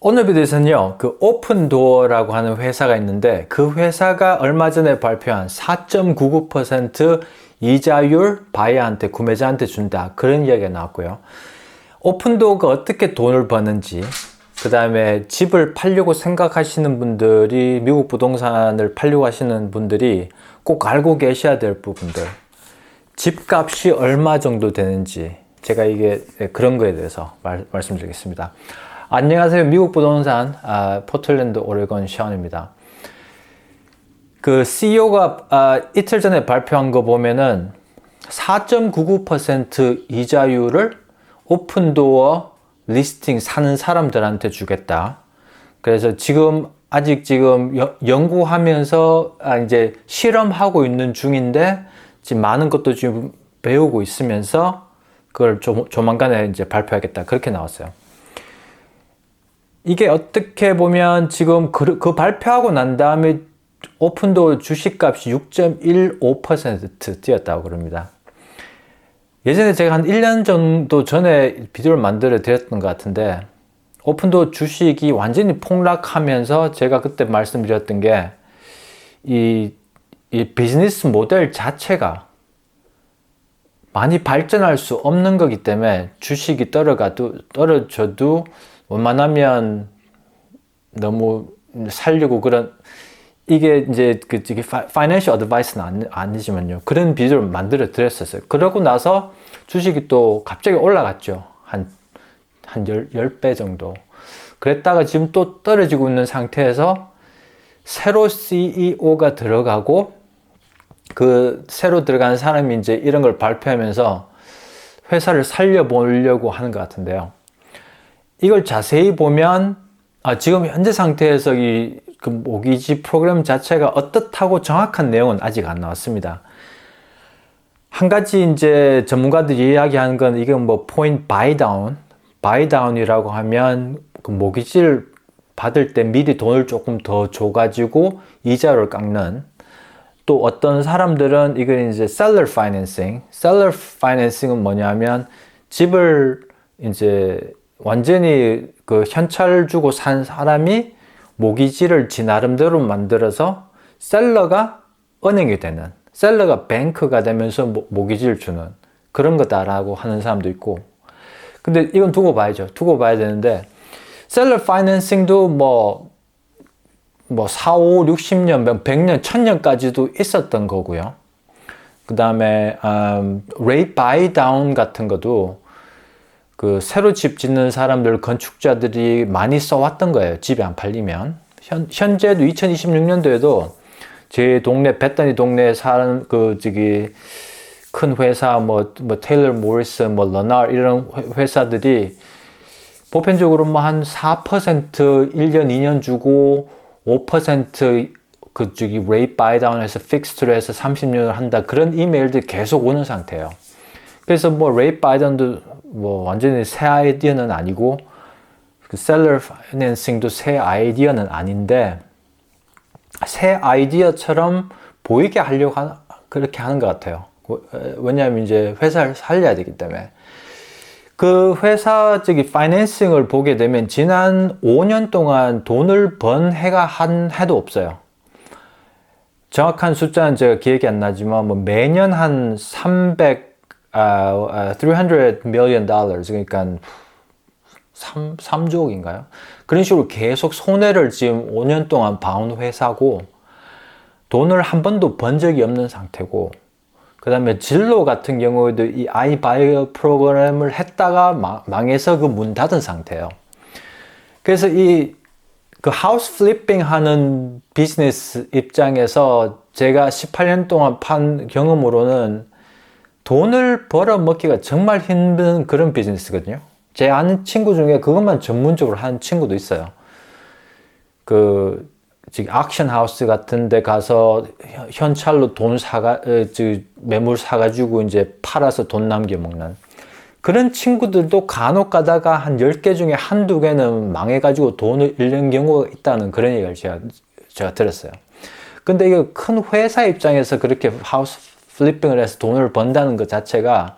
오늘 비디오에서는요, 그 오픈도어라고 하는 회사가 있는데 그 회사가 얼마 전에 발표한 4.99% 이자율 바이어한테, 구매자한테 준다. 그런 이야기가 나왔고요. 오픈도어가 어떻게 돈을 버는지, 그 다음에 집을 팔려고 생각하시는 분들이, 미국 부동산을 팔려고 하시는 분들이 꼭 알고 계셔야 될 부분들, 집값이 얼마 정도 되는지, 제가 이게 그런 거에 대해서 말씀드리겠습니다. 안녕하세요. 미국 부동산 포틀랜드 오레곤 션입니다. 그 CEO가 이틀 전에 발표한 거 보면은 4.99% 이자율을 오픈도어 리스팅 사는 사람들한테 주겠다. 그래서 아직 연구하면서 이제 실험하고 있는 중인데 지금 많은 것도 지금 배우고 있으면서 그걸 조만간에 이제 발표하겠다. 그렇게 나왔어요. 이게 어떻게 보면 지금 그 발표하고 난 다음에 오픈도어 주식값이 6.15% 뛰었다고 그럽니다. 예전에 제가 한 1년 정도 전에 비디오를 만들어 드렸던 것 같은데 오픈도어 주식이 완전히 폭락하면서 제가 그때 말씀드렸던 게 이 비즈니스 모델 자체가 많이 발전할 수 없는 거기 때문에 주식이 떨어져도 웬만하면 너무 살려고 이게 이제 파이낸셜 어드바이스는 아니지만요. 그런 비디오를 만들어 드렸었어요. 그러고 나서 주식이 또 갑자기 올라갔죠. 한 10배 정도. 그랬다가 지금 또 떨어지고 있는 상태에서 새로 CEO가 들어가고 그 새로 들어간 사람이 이제 이런 걸 발표하면서 회사를 살려보려고 하는 것 같은데요. 이걸 자세히 보면 지금 현재 상태에서 그 모기지 프로그램 자체가 어떻다고 정확한 내용은 아직 안 나왔습니다. 한 가지 이제 전문가들이 이야기하는 건 이게 뭐 point buy down이라고 하면 그 모기지를 받을 때 미리 돈을 조금 더 줘가지고 이자를 깎는, 또 어떤 사람들은 이걸 이제 seller financing은 뭐냐면 집을 이제 완전히 그 현찰 주고 산 사람이 모기지를 지 나름대로 만들어서 셀러가 은행이 되는, 셀러가 뱅크가 되면서 모기지를 주는 그런 거다라고 하는 사람도 있고. 근데 이건 두고 봐야 되는데 셀러 파이낸싱도 뭐 4, 5, 60년, 100년, 1000년까지도 있었던 거고요. 그 다음에 rate buy down 같은 것도 그 새로 집 짓는 사람들, 건축자들이 많이 써왔던 거예요. 집이 안 팔리면. 현재도 2026년도에도 제 동네, 베타니 동네에 사는 큰 회사, 테일러 모리스, 러날 이런 회사들이 보편적으로 한 4% 1년, 2년 주고 5% rate buy down 해서 픽스트로 해서 30년을 한다. 그런 이메일들이 계속 오는 상태예요. 그래서 rate buy down도 완전히 새 아이디어는 아니고 그 seller financing도 새 아이디어는 아닌데 새 아이디어처럼 보이게 하려고 그렇게 하는 것 같아요. 왜냐하면 이제 회사를 살려야 되기 때문에. 그 회사 파이낸싱을 보게 되면 지난 5년 동안 돈을 번 해가 한 해도 없어요. 정확한 숫자는 제가 기억이 안 나지만 매년 한 300 million dollars, 그러니까 3조억인가요? 그런 식으로 계속 손해를 지금 5년 동안 봐온 회사고 돈을 한 번도 번 적이 없는 상태고, 그 다음에 진로 같은 경우에도 이 iBuyer 프로그램을 했다가 망해서 그 문 닫은 상태예요. 그래서 그 하우스 플리핑 하는 비즈니스 입장에서 제가 18년 동안 판 경험으로는 돈을 벌어먹기가 정말 힘든 그런 비즈니스거든요. 제 아는 친구 중에 그것만 전문적으로 하는 친구도 있어요. 액션 하우스 같은 데 가서 현찰로 매물 사가지고 이제 팔아서 돈 남겨 먹는 그런 친구들도 간혹 가다가 한 10개 중에 한두 개는 망해가지고 돈을 잃는 경우가 있다는 그런 얘기를 제가 들었어요. 근데 이거 큰 회사 입장에서 그렇게 하우스 플리핑을 해서 돈을 번다는 것 자체가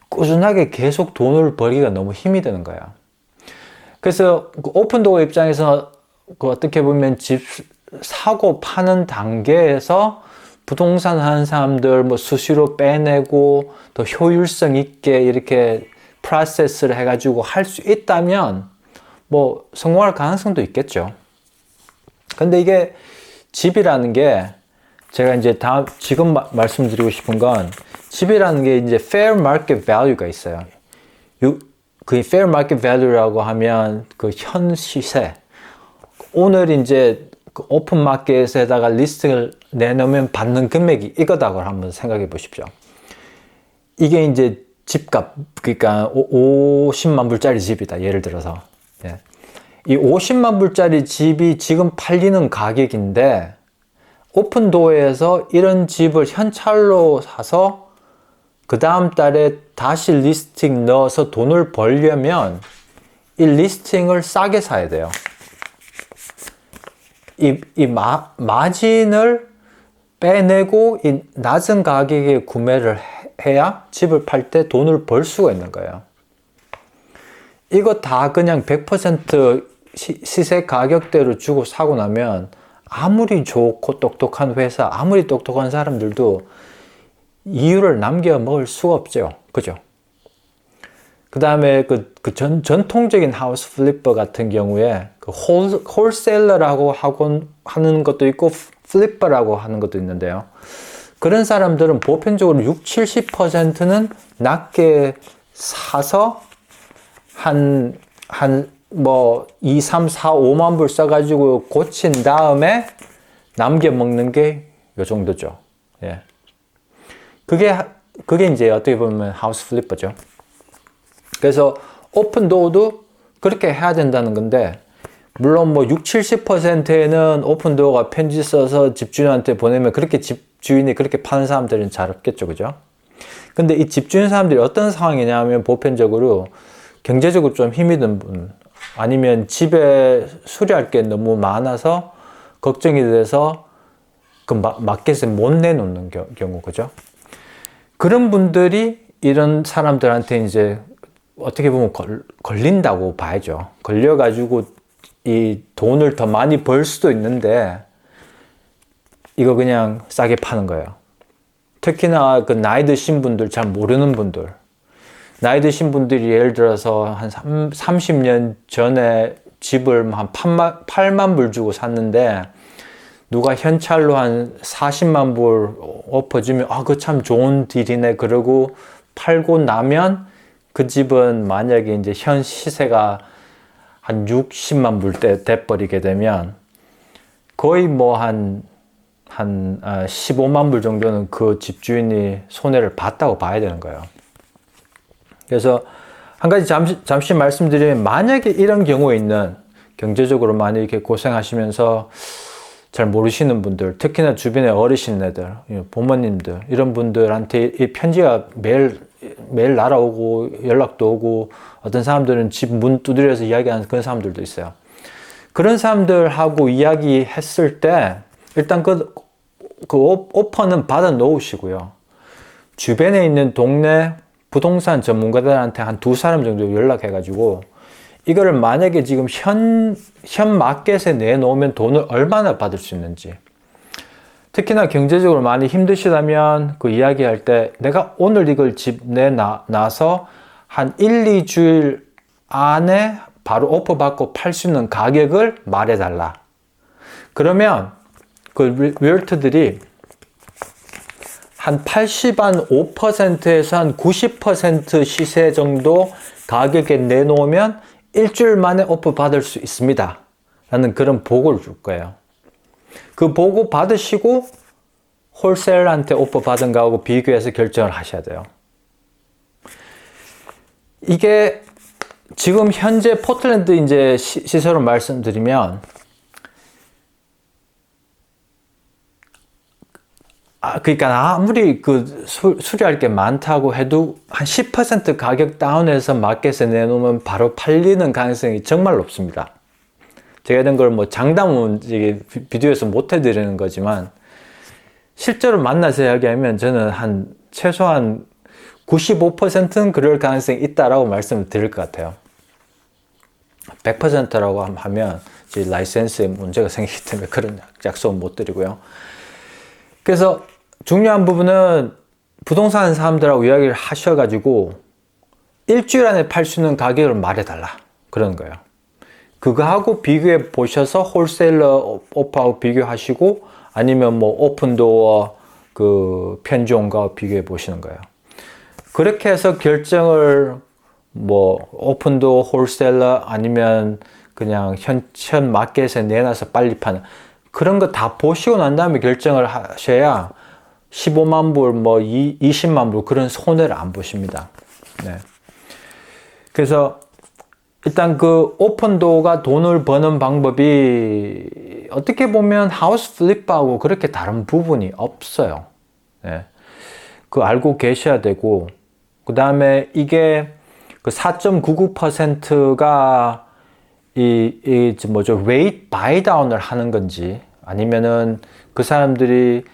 꾸준하게 계속 돈을 벌기가 너무 힘이 드는 거야. 그래서 그 오픈도어 입장에서 그 어떻게 보면 집 사고 파는 단계에서 부동산 하는 사람들 뭐 수시로 빼내고 더 효율성 있게 이렇게 프로세스를 해가지고 할 수 있다면 뭐 성공할 가능성도 있겠죠. 근데 이게 집이라는 게 제가 이제 지금 말씀드리고 싶은 건 집이라는 게 이제 fair market value가 있어요. 그 fair market value라고 하면 그 현 시세. 오늘 이제 그 오픈 마켓에다가 리스팅을 내놓으면 받는 금액이 이거다고 한번 생각해 보십시오. 이게 이제 집값, 그러니까 50만 불짜리 집이다. 예를 들어서. 예. 이 50만 불짜리 집이 지금 팔리는 가격인데 오픈도어에서 이런 집을 현찰로 사서 그 다음 달에 다시 리스팅 넣어서 돈을 벌려면 이 리스팅을 싸게 사야 돼요. 마진을 빼내고 이 낮은 가격에 구매를 해야 집을 팔 때 돈을 벌 수가 있는 거예요. 이거 다 그냥 100% 시세 가격대로 주고 사고 나면 아무리 좋고 똑똑한 회사, 아무리 똑똑한 사람들도 이유를 남겨 먹을 수가 없죠. 그죠? 그 다음에 전통적인 하우스 플리퍼 같은 경우에 그 홀셀러라고 하는 것도 있고 플리퍼라고 하는 것도 있는데요. 그런 사람들은 보편적으로 60-70%는 낮게 사서 뭐 2, 3, 4, 5만 불 써가지고 고친 다음에 남겨 먹는 게 요 정도죠. 예. 그게 이제 어떻게 보면 하우스 플리퍼죠. 그래서 오픈도어도 그렇게 해야 된다는 건데, 물론 뭐 60-70%는 오픈도어가 편지 써서 집주인한테 보내면 그렇게 집주인이 그렇게 파는 사람들은 잘 없겠죠. 그죠? 근데 이 집주인 사람들이 어떤 상황이냐면 보편적으로 경제적으로 좀 힘이 든 분, 아니면 집에 수리할 게 너무 많아서 걱정이 돼서 그 마켓에 못 내놓는 경우, 그죠? 그런 분들이 이런 사람들한테 이제 어떻게 보면 걸린다고 봐야죠. 걸려가지고 이 돈을 더 많이 벌 수도 있는데 이거 그냥 싸게 파는 거예요. 특히나 그 나이 드신 분들, 잘 모르는 분들, 나이 드신 분들이 예를 들어서 한 30년 전에 집을 한 8만 불 주고 샀는데 누가 현찰로 한 40만 불 엎어주면 그거 참 좋은 딜이네 그러고 팔고 나면 그 집은 만약에 이제 현 시세가 한 60만 불 돼버리게 되면 거의 뭐 한 15만 불 정도는 그 집주인이 손해를 봤다고 봐야 되는 거예요. 그래서 한 가지 잠시 말씀드리면, 만약에 이런 경우에 있는 경제적으로 많이 이렇게 고생하시면서 잘 모르시는 분들, 특히나 주변의 어르신네들, 부모님들, 이런 분들한테 이 편지가 매일 날아오고 연락도 오고, 어떤 사람들은 집 문 두드려서 이야기하는 그런 사람들도 있어요. 그런 사람들하고 이야기했을 때 일단 그 오퍼는 받아 놓으시고요. 주변에 있는 동네 부동산 전문가들한테 한 2사람 정도 연락해가지고 이거를 만약에 지금 현 마켓에 내놓으면 돈을 얼마나 받을 수 있는지, 특히나 경제적으로 많이 힘드시다면 그 이야기할 때 내가 오늘 이걸 집 내놔서 한 1-2주일 안에 바로 오퍼 받고 팔 수 있는 가격을 말해달라. 그러면 그 리얼터들이 한 85%에서 한 90% 시세 정도 가격에 내놓으면 일주일 만에 오퍼 받을 수 있습니다 라는 그런 보고를 줄 거예요. 그 보고 받으시고 홀셀러한테 오퍼 받은 거하고 비교해서 결정을 하셔야 돼요. 이게 지금 현재 포틀랜드 이제 시세로 말씀드리면, 그러니까 아무리 수리할 게 많다고 해도 한 10% 가격 다운해서 마켓에 내놓으면 바로 팔리는 가능성이 정말 높습니다. 제가 이런 걸 뭐 장담은 비디오에서 못 해드리는 거지만, 실제로 만나서 이야기하면 저는 최소한 95%는 그럴 가능성이 있다라고 말씀을 드릴 것 같아요. 100%라고 하면 이제 라이센스에 문제가 생기기 때문에 그런 약속은 못 드리고요. 그래서 중요한 부분은 부동산 사람들하고 이야기를 하셔가지고 일주일 안에 팔 수 있는 가격을 말해달라 그런 거예요. 그거하고 비교해 보셔서 홀세일러 오프하고 비교하시고 아니면 뭐 오픈도어 그 편지온과 비교해 보시는 거예요. 그렇게 해서 결정을 뭐 오픈도어 홀세일러 아니면 그냥 현 마켓에 내놔서 빨리 파는 그런 거 다 보시고 난 다음에 결정을 하셔야 15만 불, 뭐 20만 불 그런 손해를 안 보십니다. 네. 그래서 일단 그 오픈도어가 돈을 버는 방법이 어떻게 보면 하우스 플립하고 그렇게 다른 부분이 없어요. 네. 그거 알고 계셔야 되고 그 다음에 이게 그 4.99%가 뭐죠 웨이트 바이다운을 하는 건지 아니면은 그 사람들이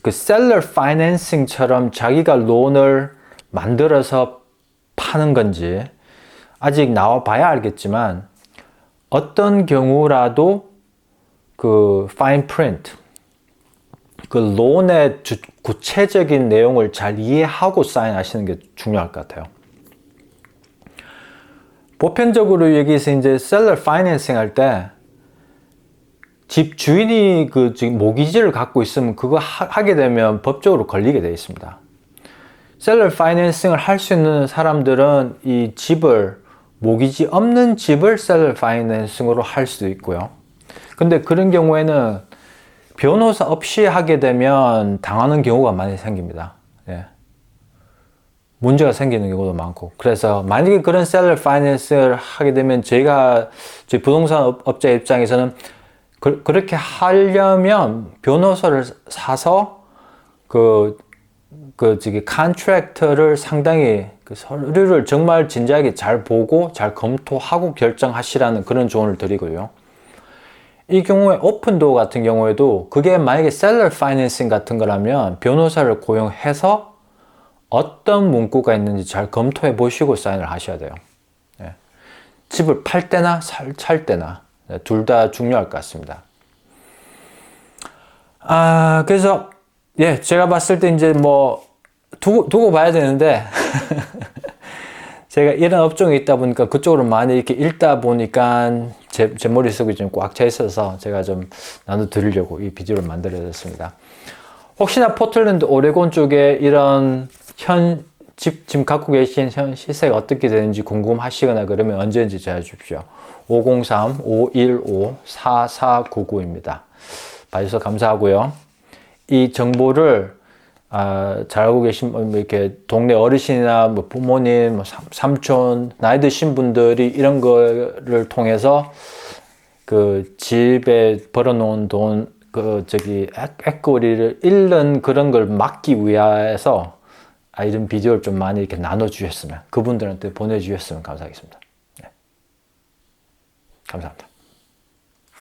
그 셀러 파이낸싱처럼 자기가 론을 만들어서 파는 건지 아직 나와 봐야 알겠지만 어떤 경우라도 그 파인 프린트 그 론의 구체적인 내용을 잘 이해하고 사인하시는 게 중요할 것 같아요. 보편적으로 여기서 이제 셀러 파이낸싱 할 때 집 주인이 그 지금 모기지를 갖고 있으면 그거 하게 되면 법적으로 걸리게 되어 있습니다. 셀러 파이낸싱을 할 수 있는 사람들은 이 집을 모기지 없는 집을 셀러 파이낸싱으로 할 수도 있고요. 근데 그런 경우에는 변호사 없이 하게 되면 당하는 경우가 많이 생깁니다. 예. 문제가 생기는 경우도 많고. 그래서 만약에 그런 셀러 파이낸싱을 하게 되면 저희 부동산 업자 입장에서는 그렇게 하려면 변호사를 사서 컨트랙터를 상당히 그 서류를 정말 진지하게 잘 보고 잘 검토하고 결정하시라는 그런 조언을 드리고요. 이 경우에 오픈도어 같은 경우에도 그게 만약에 셀러 파이낸싱 같은 거라면 변호사를 고용해서 어떤 문구가 있는지 잘 검토해 보시고 사인을 하셔야 돼요. 예. 집을 팔 때나 살 때나 둘 다 중요할 것 같습니다. 그래서 예, 제가 봤을 때 이제 뭐 두고 봐야 되는데 제가 이런 업종에 있다 보니까 그쪽으로 많이 이렇게 읽다 보니까 제 머릿속이 좀 꽉 차 있어서 제가 좀 나눠드리려고 이 비디오를 만들어졌습니다. 혹시나 포틀랜드 오레곤 쪽에 이런 지금 갖고 계신 현 시세가 어떻게 되는지 궁금하시거나 그러면 언제든지 전화 주십시오. 503-515-4499입니다. 봐주셔서 감사하고요. 이 정보를 잘 알고 계신 이렇게 동네 어르신이나 뭐 부모님, 뭐 삼촌, 나이 드신 분들이 이런 거를 통해서 그 집에 벌어놓은 돈, 에코리를 잃는 그런 걸 막기 위해서 이런 비디오를 좀 많이 이렇게 나눠주셨으면, 그분들한테 보내주셨으면 감사하겠습니다. 네. 감사합니다.